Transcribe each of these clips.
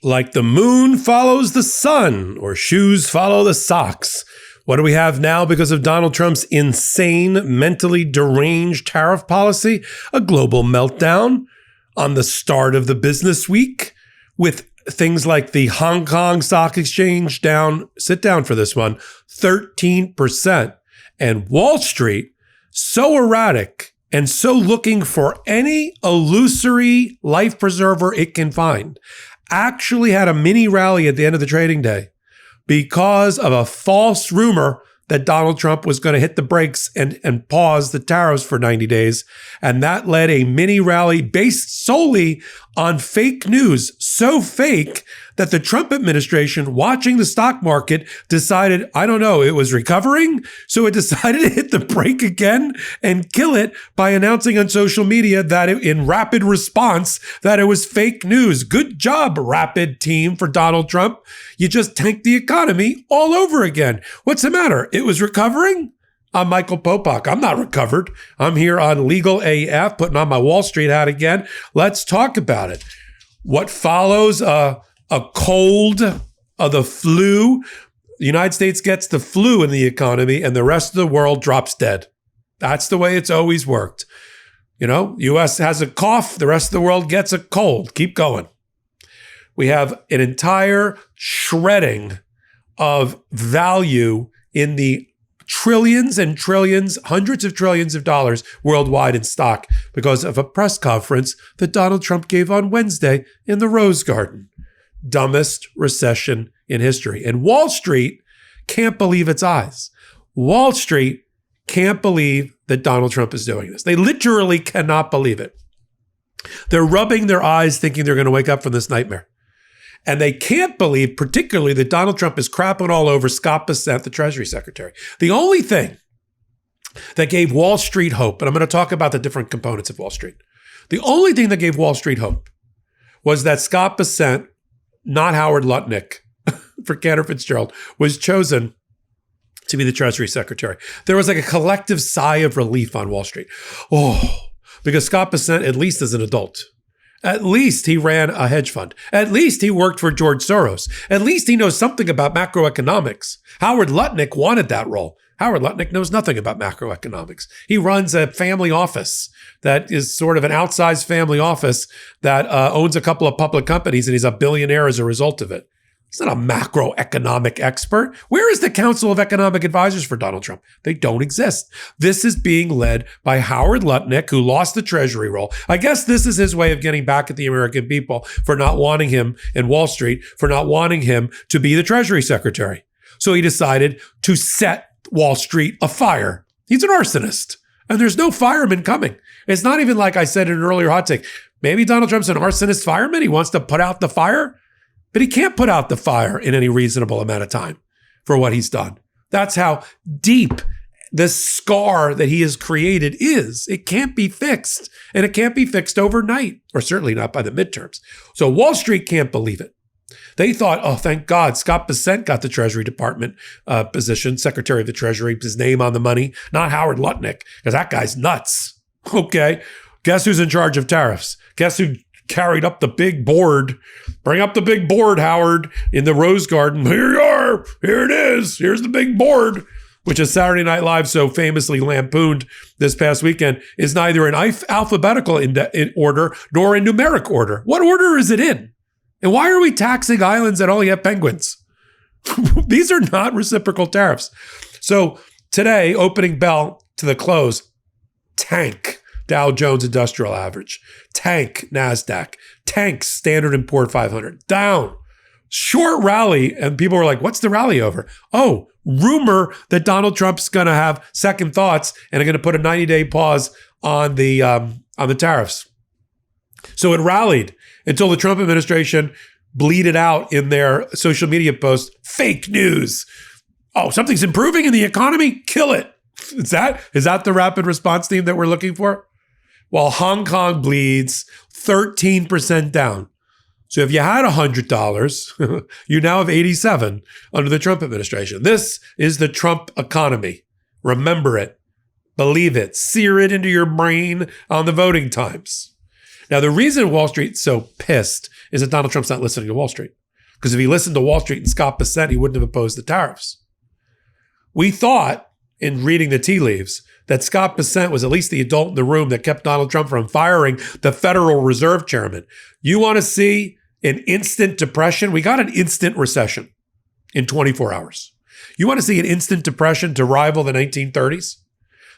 Like the moon follows the sun, or shoes follow the socks. What do we have now because of Donald Trump's insane, mentally deranged tariff policy? A global meltdown on the start of the business week, with things like the Hong Kong Stock Exchange down, sit down for this one, 13%. And Wall Street, so erratic and so looking for any illusory life preserver it can find, actually had a mini rally at the end of the trading day because of a false rumor that Donald Trump was going to hit the brakes and pause the tariffs for 90 days. And that led a mini rally based solely on fake news. So fake that the Trump administration, watching the stock market, decided, I don't know, it was recovering. So it decided to hit the brake again and kill it by announcing on social media that in rapid response, that it was fake news. Good job, Rapid team, for Donald Trump. You just tanked the economy all over again. What's the matter? It was recovering? I'm Michael Popok. I'm not recovered. I'm here on Legal AF, putting on my Wall Street hat again. Let's talk about it. What follows a cold of the flu? The United States gets the flu in the economy and the rest of the world drops dead. That's the way it's always worked. You know, U.S. has a cough, the rest of the world gets a cold. Keep going. We have an entire shredding of value in the trillions and trillions, hundreds of trillions of dollars worldwide in stock because of a press conference that Donald Trump gave on Wednesday in the Rose Garden. Dumbest recession in history. And Wall Street can't believe its eyes. Wall Street can't believe that Donald Trump is doing this. They literally cannot believe it. They're rubbing their eyes thinking they're going to wake up from this nightmare. And they can't believe, particularly, that Donald Trump is crapping all over Scott Bessent, the Treasury Secretary. The only thing that gave Wall Street hope, and I'm going to talk about the different components of Wall Street. The only thing that gave Wall Street hope was that Scott Bessent, not Howard Lutnick, for Cantor Fitzgerald, was chosen to be the Treasury Secretary. There was like a collective sigh of relief on Wall Street. Oh, because Scott Bessent, at least as an adult, at least he ran a hedge fund. At least he worked for George Soros. At least he knows something about macroeconomics. Howard Lutnick wanted that role. Howard Lutnick knows nothing about macroeconomics. He runs a family office that is sort of an outsized family office that owns a couple of public companies, and he's a billionaire as a result of it. He's not a macroeconomic expert. Where is the Council of Economic Advisors for Donald Trump? They don't exist. This is being led by Howard Lutnick, who lost the Treasury role. I guess this is his way of getting back at the American people for not wanting him, and Wall Street for not wanting him to be the Treasury Secretary. So he decided to set Wall Street afire. He's an arsonist, and there's no fireman coming. It's not even like I said in an earlier hot take. Maybe Donald Trump's an arsonist fireman. He wants to put out the fire. But he can't put out the fire in any reasonable amount of time for what he's done. That's how deep the scar that he has created is. It can't be fixed, and it can't be fixed overnight, or certainly not by the midterms. So Wall Street can't believe it. They thought, oh, thank God, Scott Bessent got the Treasury Department position, Secretary of the Treasury, his name on the money, not Howard Lutnick, because that guy's nuts. Okay, guess who's in charge of tariffs? Guess who carried up the big board? Bring up the big board, Howard, in the Rose Garden. Here you are. Here it is. Here's the big board, which is Saturday Night Live so famously lampooned this past weekend, is neither in alphabetical in order nor in numeric order. What order is it in? And why are we taxing islands that only have penguins? These are not reciprocal tariffs. So today, opening bell to the close, tank Dow Jones Industrial Average, tank NASDAQ, tank Standard & Poor's 500, down. Short rally, and people were like, what's the rally over? Oh, rumor that Donald Trump's going to have second thoughts and are going to put a 90-day pause on the tariffs. So it rallied until the Trump administration bleated out in their social media post, fake news. Oh, something's improving in the economy? Kill it. Is that the rapid response team that we're looking for? While Hong Kong bleeds 13% down. So if you had $100, you now have 87 under the Trump administration. This is the Trump economy. Remember it. Believe it. Sear it into your brain on the voting times. Now, the reason Wall Street's so pissed is that Donald Trump's not listening to Wall Street. Because if he listened to Wall Street and Scott Bessent, he wouldn't have opposed the tariffs. We thought, in reading the tea leaves, that Scott Bessent was at least the adult in the room that kept Donald Trump from firing the Federal Reserve Chairman. You want to see an instant depression? We got an instant recession in 24 hours. You want to see an instant depression to rival the 1930s?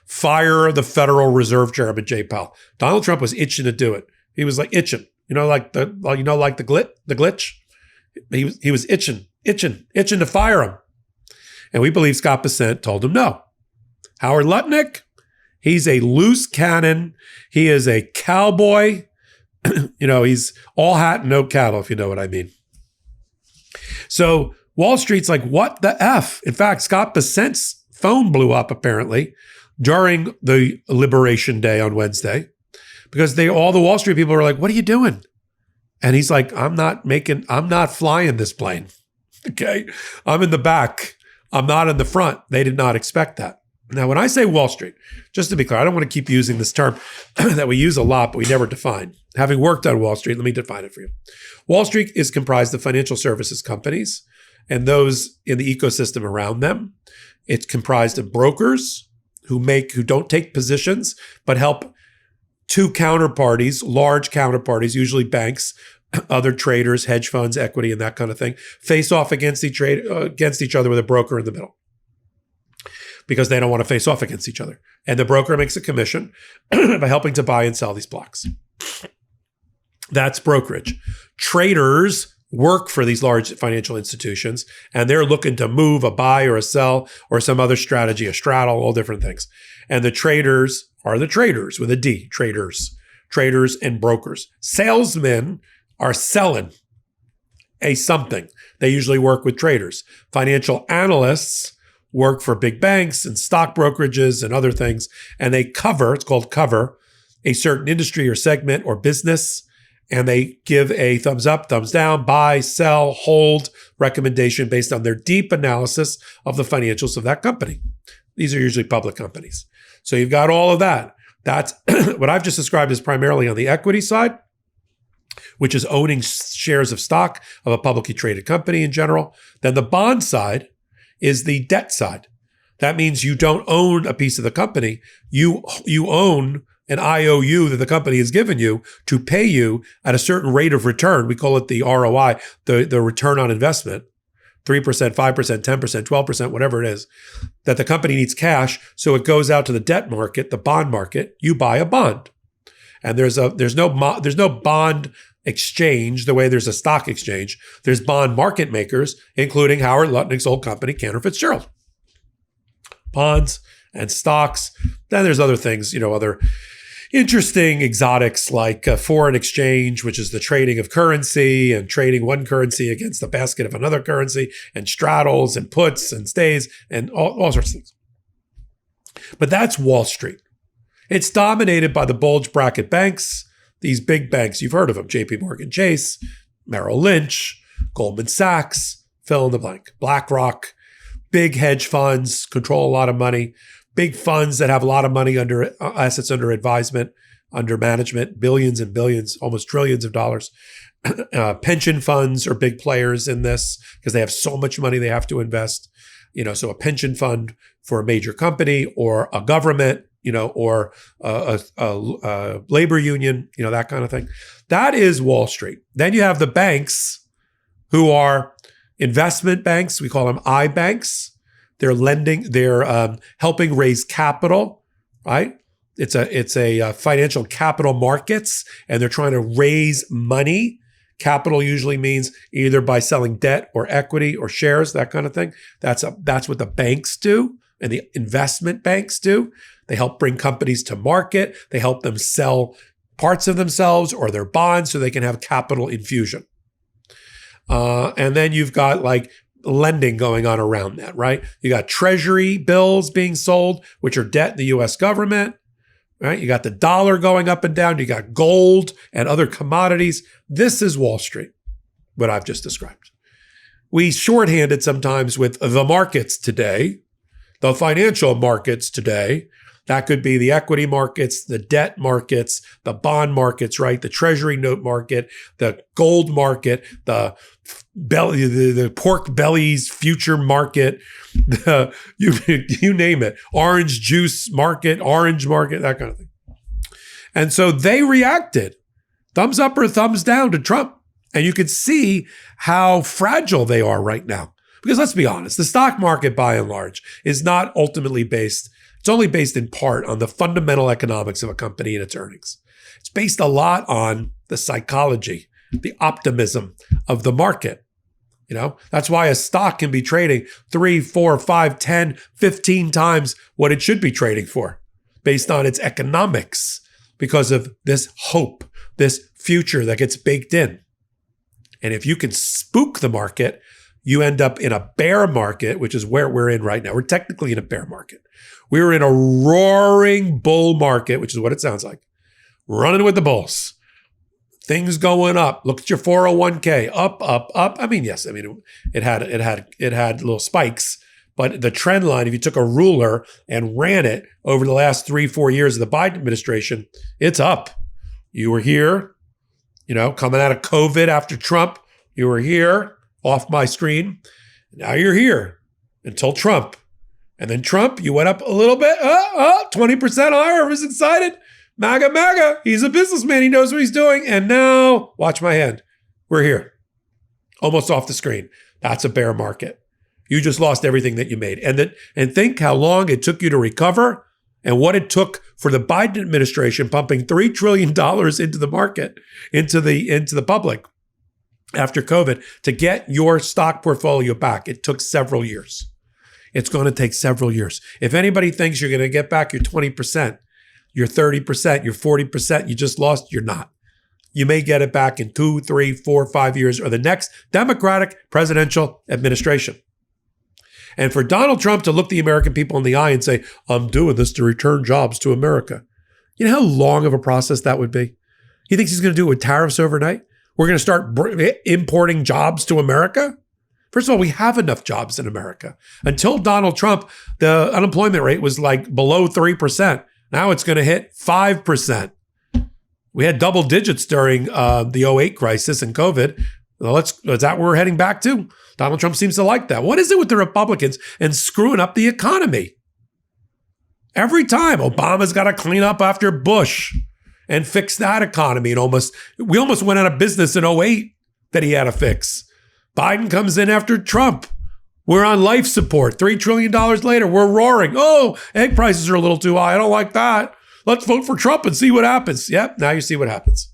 Fire the Federal Reserve Chairman, Jay Powell. Donald Trump was itching to do it. He was like itching, like the glitch. He was itching to fire him. And we believe Scott Bessent told him no. Howard Lutnick, he's a loose cannon. He is a cowboy. He's all hat and no cattle, if you know what I mean. So Wall Street's like, what the F? In fact, Scott Bessent's phone blew up apparently during the Liberation Day on Wednesday because all the Wall Street people were like, what are you doing? And he's like, I'm not flying this plane. Okay. I'm in the back. I'm not in the front. They did not expect that. Now, when I say Wall Street, just to be clear, I don't want to keep using this term that we use a lot, but we never define. Having worked on Wall Street, let me define it for you. Wall Street is comprised of financial services companies and those in the ecosystem around them. It's comprised of brokers who don't take positions, but help two counterparties, large counterparties, usually banks, other traders, hedge funds, equity, and that kind of thing, face off against each other with a broker in the middle because they don't want to face off against each other. And the broker makes a commission by helping to buy and sell these blocks. That's brokerage. Traders work for these large financial institutions, and they're looking to move a buy or a sell or some other strategy, a straddle, all different things. And the traders are the traders with a D, traders and brokers. Salesmen are selling a something. They usually work with traders. Financial analysts work for big banks and stock brokerages and other things, and they it's called cover, a certain industry or segment or business, and they give a thumbs up, thumbs down, buy, sell, hold recommendation based on their deep analysis of the financials of that company. These are usually public companies. So you've got all of that. That's what I've just described is primarily on the equity side, which is owning shares of stock of a publicly traded company in general. Then the bond side is the debt side. That means you don't own a piece of the company. You own an IOU that the company has given you to pay you at a certain rate of return. We call it the ROI, the return on investment, 3%, 5%, 10%, 12%, whatever it is, that the company needs cash. So it goes out to the debt market, the bond market. You buy a bond. And there's no bond exchange the way there's a stock exchange. There's bond market makers, including Howard Lutnick's old company, Cantor Fitzgerald. Bonds and stocks. Then there's other things, other interesting exotics like foreign exchange, which is the trading of currency and trading one currency against a basket of another currency, and straddles and puts and stays and all sorts of things. But that's Wall Street. It's dominated by the bulge bracket banks, these big banks. You've heard of them: JP Morgan Chase, Merrill Lynch, Goldman Sachs, fill in the blank, BlackRock. Big hedge funds control a lot of money. Big funds that have a lot of money under assets under advisement, under management, billions and billions, almost trillions of dollars. Pension funds are big players in this because they have so much money they have to invest. So a pension fund for a major company or a government, or a labor union, that kind of thing. That is Wall Street. Then you have the banks who are investment banks. We call them iBanks. They're lending, they're helping raise capital, right? It's a financial capital markets, and they're trying to raise money. Capital usually means either by selling debt or equity or shares, that kind of thing. That's what the banks do, and the investment banks do. They help bring companies to market. They help them sell parts of themselves or their bonds so they can have capital infusion. And then you've got like lending going on around that, right? You got treasury bills being sold, which are debt in the US government, right? You got the dollar going up and down. You got gold and other commodities. This is Wall Street, what I've just described. We shorthand it sometimes with the markets today, the financial markets today. That could be the equity markets, the debt markets, the bond markets, right? The treasury note market, the gold market, the pork bellies future market, you name it, orange juice market, orange market, that kind of thing. And so they reacted, thumbs up or thumbs down to Trump. And you could see how fragile they are right now. Because let's be honest, the stock market by and large is not ultimately based, it's only based in part on the fundamental economics of a company and its earnings. It's based a lot on the psychology, the optimism of the market. That's why a stock can be trading 3, 4, 5, 10, 15 times what it should be trading for based on its economics because of this hope, this future that gets baked in. And if you can spook the market, you end up in a bear market, which is where we're in right now. We're technically in a bear market. We're in a roaring bull market, which is what it sounds like. Running with the bulls. Things going up. Look at your 401k. Up, up, up. It had little spikes, but the trend line, if you took a ruler and ran it over the last 3-4 years of the Biden administration, it's up. You were here, coming out of COVID after Trump. You were here off my screen. Now you're here until Trump. And then Trump, you went up a little bit, 20% higher. I was excited. MAGA. He's a businessman. He knows what he's doing. And now, watch my hand. We're here. Almost off the screen. That's a bear market. You just lost everything that you made. And think how long it took you to recover and what it took for the Biden administration pumping $3 trillion into the market, into the public after COVID to get your stock portfolio back. It took several years. It's going to take several years. If anybody thinks you're going to get back your 20%, your 30%, your 40% you just lost, you're not. You may get it back in 2, 3, 4, 5 years or the next Democratic presidential administration. And for Donald Trump to look the American people in the eye and say, I'm doing this to return jobs to America. You know how long of a process that would be? He thinks he's going to do it with tariffs overnight? We're going to start importing jobs to America? First of all, we have enough jobs in America. Until Donald Trump, the unemployment rate was like below 3%. Now it's going to hit 5%. We had double digits during the 08 crisis and COVID. Well, is that where we're heading back to? Donald Trump seems to like that. What is it with the Republicans and screwing up the economy? Every time Obama's got to clean up after Bush and fix that economy. And we almost went out of business in 08 that he had to fix. Biden comes in after Trump. We're on life support. $3 trillion later, we're roaring. Oh, egg prices are a little too high. I don't like that. Let's vote for Trump and see what happens. Yep, now you see what happens.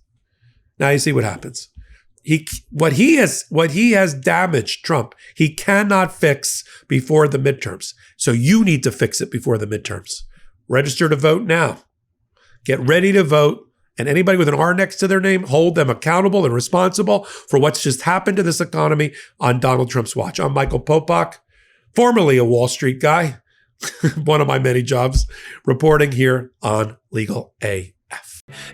What he has damaged, Trump, he cannot fix before the midterms. So you need to fix it before the midterms. Register to vote now. Get ready to vote. And anybody with an R next to their name, hold them accountable and responsible for what's just happened to this economy on Donald Trump's watch. I'm Michael Popok, formerly a Wall Street guy, one of my many jobs, reporting here on Legal AF.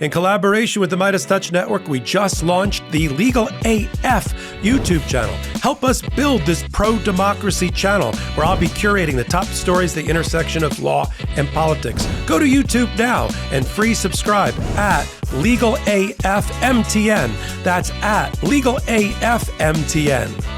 In collaboration with the Midas Touch Network, we just launched the Legal AF YouTube channel. Help us build this pro-democracy channel where I'll be curating the top stories, the intersection of law and politics. Go to YouTube now and free subscribe at Legal AF MTN. That's at Legal AF MTN.